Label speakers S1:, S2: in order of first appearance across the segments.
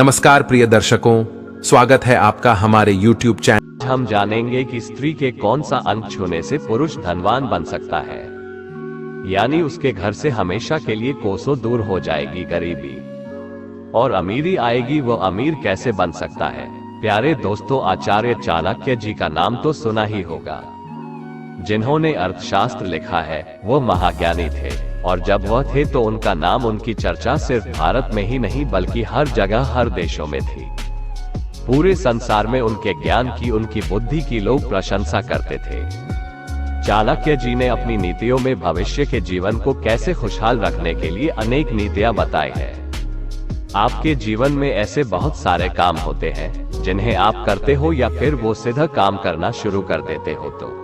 S1: नमस्कार प्रिय दर्शकों, स्वागत है आपका हमारे YouTube चैनल।
S2: हम जानेंगे कि स्त्री के कौन सा अंग छूने से पुरुष धनवान बन सकता है, यानी उसके घर से हमेशा के लिए कोसों दूर हो जाएगी गरीबी और अमीरी आएगी। वो अमीर कैसे बन सकता है? प्यारे दोस्तों, आचार्य चाणक्य जी का नाम तो सुना ही होगा, जिन्होंने अर्थशास्त्र लिखा है। वो महाज्ञानी थे और जब वह थे तो उनका नाम, उनकी चर्चा सिर्फ भारत में ही नहीं बल्कि हर जगह, हर देशों में थी। पूरे संसार में उनके ज्ञान की, उनकी बुद्धि की लोग प्रशंसा करते थे। चाणक्य जी ने अपनी नीतियों में भविष्य के जीवन को कैसे खुशहाल रखने के लिए अनेक नीतियां बताई है। आपके जीवन में ऐसे बहुत सारे काम होते हैं जिन्हें आप करते हो या फिर वो सीधा काम करना शुरू कर देते हो तो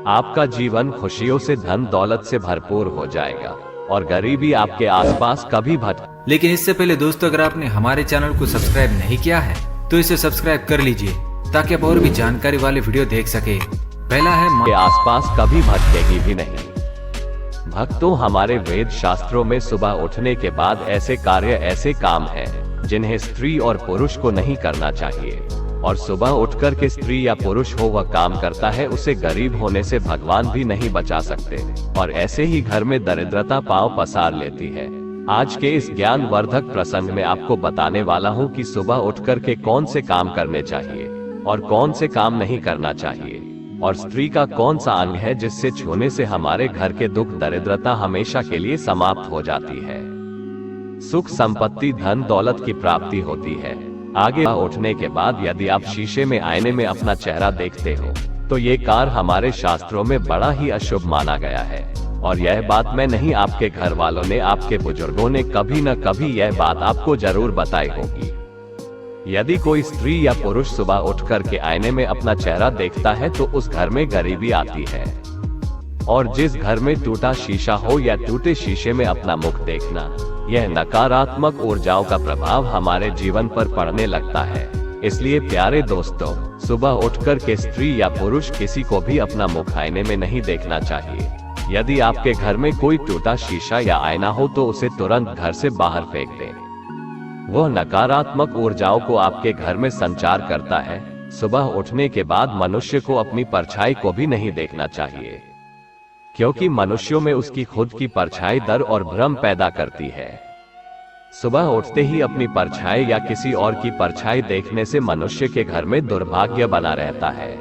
S2: आपका जीवन खुशियों से, धन दौलत से भरपूर हो जाएगा और गरीबी आपके आसपास कभी भटक।
S3: लेकिन इससे पहले दोस्तों, अगर आपने हमारे चैनल को सब्सक्राइब नहीं किया है तो इसे सब्सक्राइब कर लीजिए ताकि आप और भी जानकारी वाले वीडियो देख सके। पहला है,
S2: के आसपास कभी भटकेगी भी नहीं। भक्तों, हमारे वेद शास्त्रों में सुबह उठने के बाद ऐसे कार्य, ऐसे काम हैं जिन्हें स्त्री और पुरुष को नहीं करना चाहिए। और सुबह उठकर के स्त्री या पुरुष हो वह काम करता है, उसे गरीब होने से भगवान भी नहीं बचा सकते और ऐसे ही घर में दरिद्रता पांव पसार लेती है। आज के इस ज्ञान वर्धक प्रसंग में आपको बताने वाला हूं कि सुबह उठकर के कौन से काम करने चाहिए और कौन से काम नहीं करना चाहिए, और स्त्री का कौन सा अंग है जिससे छूने से हमारे घर के दुख, दरिद्रता हमेशा के लिए समाप्त हो जाती है। सुख, संपत्ति, धन दौलत की प्राप्ति होती है। आगे उठने के बाद यदि आप शीशे में, आईने में अपना चेहरा देखते हो तो ये कार्य हमारे शास्त्रों में बड़ा ही अशुभ माना गया है। और यह बात मैं नहीं, आपके घर वालों ने, आपके बुजुर्गों ने कभी न कभी यह बात आपको जरूर बताई होगी। यदि कोई स्त्री या पुरुष सुबह उठकर के आईने में अपना चेहरा देखता है तो उस घर में गरीबी आती है। और जिस घर में टूटा शीशा हो या टूटे शीशे में अपना मुख देखना, यह नकारात्मक ऊर्जाओं का प्रभाव हमारे जीवन पर पड़ने लगता है। इसलिए प्यारे दोस्तों, सुबह उठकर के स्त्री या पुरुष किसी को भी अपना मुख आईने में नहीं देखना चाहिए। यदि आपके घर में कोई टूटा शीशा या आईना हो तो उसे तुरंत घर से बाहर फेंक दें। वह नकारात्मक ऊर्जाओं को आपके घर में संचार करता है। सुबह उठने के बाद मनुष्य को अपनी परछाई को भी नहीं देखना चाहिए, क्योंकि मनुष्यों में उसकी खुद की परछाई डर और भ्रम पैदा करती है। सुबह उठते ही अपनी परछाई या किसी और की परछाई देखने से मनुष्य के घर में दुर्भाग्य बना रहता है,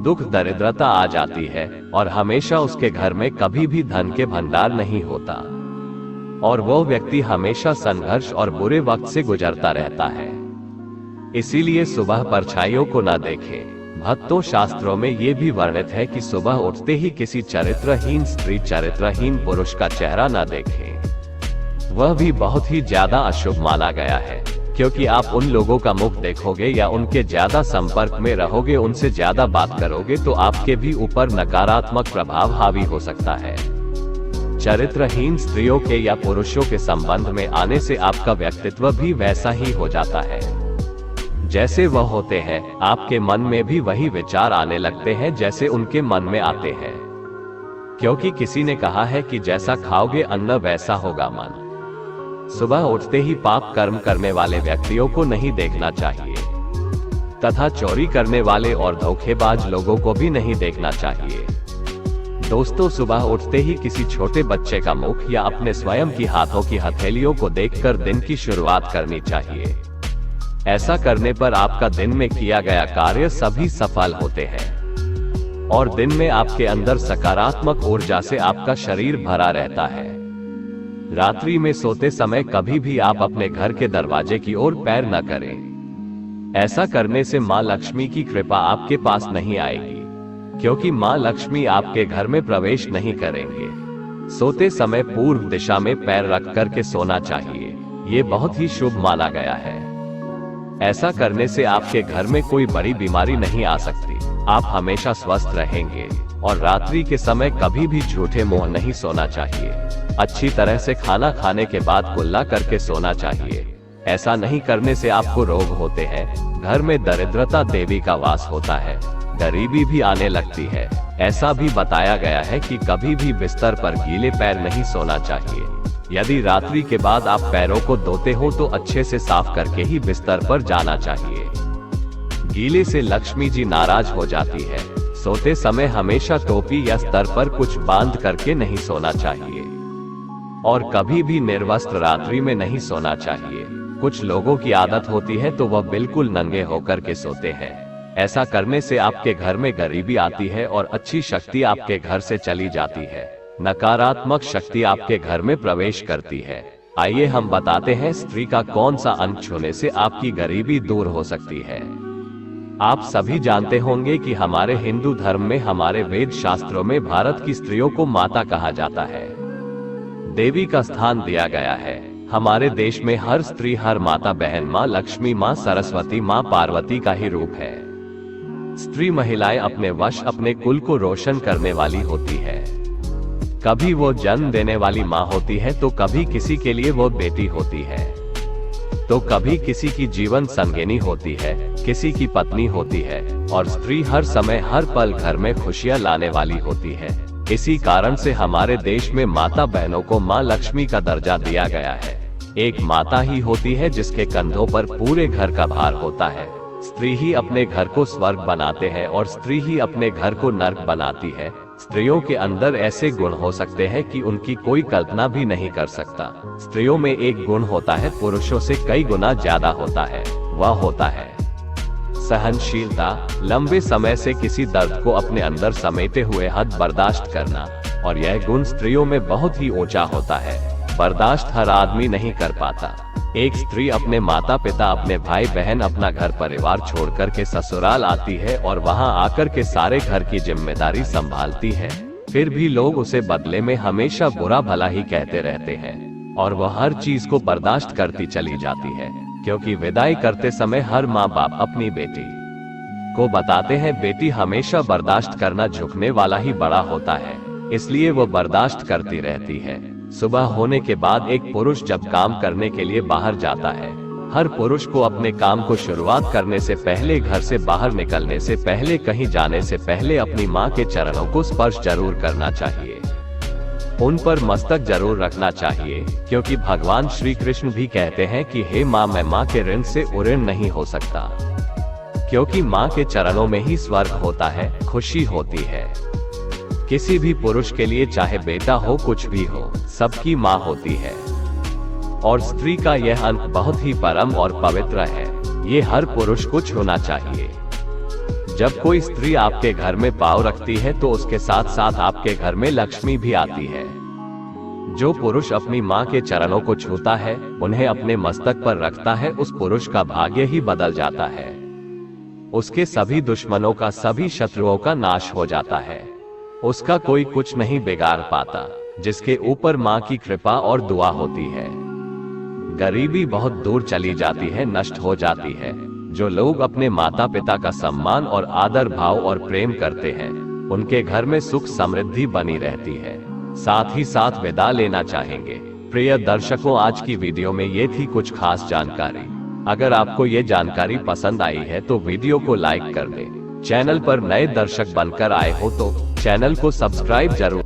S2: दुख, दरिद्रता आ जाती है और हमेशा उसके घर में कभी भी धन के भंडार नहीं होता और वो व्यक्ति हमेशा संघर्ष और बुरे वक्त से गुजरता रहता है। इसीलिए सुबह परछाइयों को न देखें। भक्तों, शास्त्रों में ये भी वर्णित है कि सुबह उठते ही किसी चरित्रहीन स्त्री, चरित्रहीन पुरुष का चेहरा न देखें। वह भी बहुत ही ज्यादा अशुभ माना गया है, क्योंकि आप उन लोगों का मुख देखोगे या उनके ज्यादा संपर्क में रहोगे, उनसे ज्यादा बात करोगे तो आपके भी ऊपर नकारात्मक प्रभाव हावी हो सकता है। चरित्रहीन स्त्रियों के या पुरुषों के संबंध में आने से आपका व्यक्तित्व भी वैसा ही हो जाता है जैसे वह होते हैं। आपके मन में भी वही विचार आने लगते हैं जैसे उनके मन में आते हैं, क्योंकि किसी ने कहा है कि जैसा खाओगे अन्न वैसा होगा मन। सुबह उठते ही पाप कर्म करने वाले व्यक्तियों को नहीं देखना चाहिए तथा चोरी करने वाले और धोखेबाज लोगों को भी नहीं देखना चाहिए। दोस्तों, सुबह उठते ही किसी छोटे बच्चे का मुख या अपने स्वयं की हाथों की हथेलियों को देखकर दिन की शुरुआत करनी चाहिए। ऐसा करने पर आपका दिन में किया गया कार्य सभी सफल होते हैं और दिन में आपके अंदर सकारात्मक ऊर्जा से आपका शरीर भरा रहता है। रात्रि में सोते समय कभी भी आप अपने घर के दरवाजे की ओर पैर न करें। ऐसा करने से मां लक्ष्मी की कृपा आपके पास नहीं आएगी, क्योंकि मां लक्ष्मी आपके घर में प्रवेश नहीं करेंगे। सोते समय पूर्व दिशा में पैर रख कर के सोना चाहिए, ये बहुत ही शुभ माना गया है। ऐसा करने से आपके घर में कोई बड़ी बीमारी नहीं आ सकती, आप हमेशा स्वस्थ रहेंगे। और रात्रि के समय कभी भी झूठे मुंह नहीं सोना चाहिए। अच्छी तरह से खाना खाने के बाद कुल्ला करके सोना चाहिए। ऐसा नहीं करने से आपको रोग होते हैं, घर में दरिद्रता देवी का वास होता है, गरीबी भी आने लगती है। ऐसा भी बताया गया है कि कभी भी बिस्तर पर गीले पैर नहीं सोना चाहिए। यदि रात्रि के बाद आप पैरों को धोते हो तो अच्छे से साफ करके ही बिस्तर पर जाना चाहिए। गीले से लक्ष्मी जी नाराज हो जाती है। सोते समय हमेशा टोपी या सर पर कुछ बांध करके नहीं सोना चाहिए और कभी भी निर्वस्त्र रात्रि में नहीं सोना चाहिए। कुछ लोगों की आदत होती है तो वह बिल्कुल नंगे होकर के सोते हैं। ऐसा करने से आपके घर में गरीबी आती है और अच्छी शक्ति आपके घर से चली जाती है। नकारात्मक शक्ति आपके घर में प्रवेश करती है। आइए हम बताते हैं स्त्री का कौन सा अंग छूने से आपकी गरीबी दूर हो सकती है। आप सभी जानते होंगे कि हमारे हिंदू धर्म में, हमारे वेद शास्त्रों में भारत की स्त्रियों को माता कहा जाता है, देवी का स्थान दिया गया है। हमारे देश में हर स्त्री, हर माता बहन माँ लक्ष्मी, माँ सरस्वती, माँ पार्वती का ही रूप है। स्त्री महिलाएं अपने वश, अपने कुल को रोशन करने वाली होती है। कभी वो जन्म देने वाली माँ होती है तो कभी किसी के लिए वो बेटी होती है, तो कभी किसी की जीवन संगिनी होती है, किसी की पत्नी होती है। और स्त्री हर समय, हर पल घर में खुशियां लाने वाली होती है। इसी कारण से हमारे देश में माता बहनों को माँ लक्ष्मी का दर्जा दिया गया है। एक माता ही होती है जिसके कंधों पर पूरे घर का भार होता है। स्त्री ही अपने घर को स्वर्ग बनाते हैं और स्त्री ही अपने घर को नर्क बनाती है। स्त्रियों के अंदर ऐसे गुण हो सकते हैं कि उनकी कोई कल्पना भी नहीं कर सकता। स्त्रियों में एक गुण होता है, पुरुषों से कई गुना ज्यादा होता है। वह होता है सहनशीलता। लंबे समय से किसी दर्द को अपने अंदर समेटे हुए हद बर्दाश्त करना, और यह गुण स्त्रियों में बहुत ही ऊंचा होता है। बर्दाश्त हर आदमी नहीं कर पाता। एक स्त्री अपने माता पिता, अपने भाई बहन, अपना घर परिवार छोड़कर के ससुराल आती है और वहां आकर के सारे घर की जिम्मेदारी संभालती है। फिर भी लोग उसे बदले में हमेशा बुरा भला ही कहते रहते हैं और वह हर चीज को बर्दाश्त करती चली जाती है, क्योंकि विदाई करते समय हर माँ बाप अपनी बेटी को बताते हैं, बेटी हमेशा बर्दाश्त करना झुकने वाला ही बड़ा होता है, इसलिए वो बर्दाश्त करती रहती है। सुबह होने के बाद एक पुरुष जब काम करने के लिए बाहर जाता है, हर पुरुष को अपने काम को शुरुआत करने से पहले, घर से बाहर निकलने से पहले, कहीं जाने से पहले अपनी माँ के चरणों को स्पर्श जरूर करना चाहिए। उन पर मस्तक जरूर रखना चाहिए, क्योंकि भगवान श्री कृष्ण भी कहते हैं कि हे माँ, मैं माँ के ऋण से उऋण नहीं हो सकता, क्योंकि माँ के चरणों में ही स्वर्ग होता है, खुशी होती है। किसी भी पुरुष के लिए चाहे बेटा हो, कुछ भी हो, सबकी माँ होती है। और स्त्री का यह अंक बहुत ही परम और पवित्र है, ये हर पुरुष को छूना चाहिए। जब कोई स्त्री आपके घर में पाँव रखती है तो उसके साथ साथ आपके घर में लक्ष्मी भी आती है। जो पुरुष अपनी माँ के चरणों को छूता है, उन्हें अपने मस्तक पर रखता है, उस पुरुष का भाग्य ही बदल जाता है। उसके सभी दुश्मनों का, सभी शत्रुओं का नाश हो जाता है। उसका कोई कुछ नहीं बिगाड़ पाता, जिसके ऊपर माँ की कृपा और दुआ होती है। गरीबी बहुत दूर चली जाती है, नष्ट हो जाती है। जो लोग अपने माता पिता का सम्मान और आदर भाव और प्रेम करते हैं, उनके घर में सुख समृद्धि बनी रहती है। साथ ही साथ विदा लेना चाहेंगे। प्रिय दर्शकों, आज की वीडियो में ये थी कुछ खास जानकारी। अगर आपको ये जानकारी पसंद आई है तो वीडियो को लाइक कर दें। चैनल पर नए दर्शक बनकर आए हो तो चैनल को सब्सक्राइब जरूर।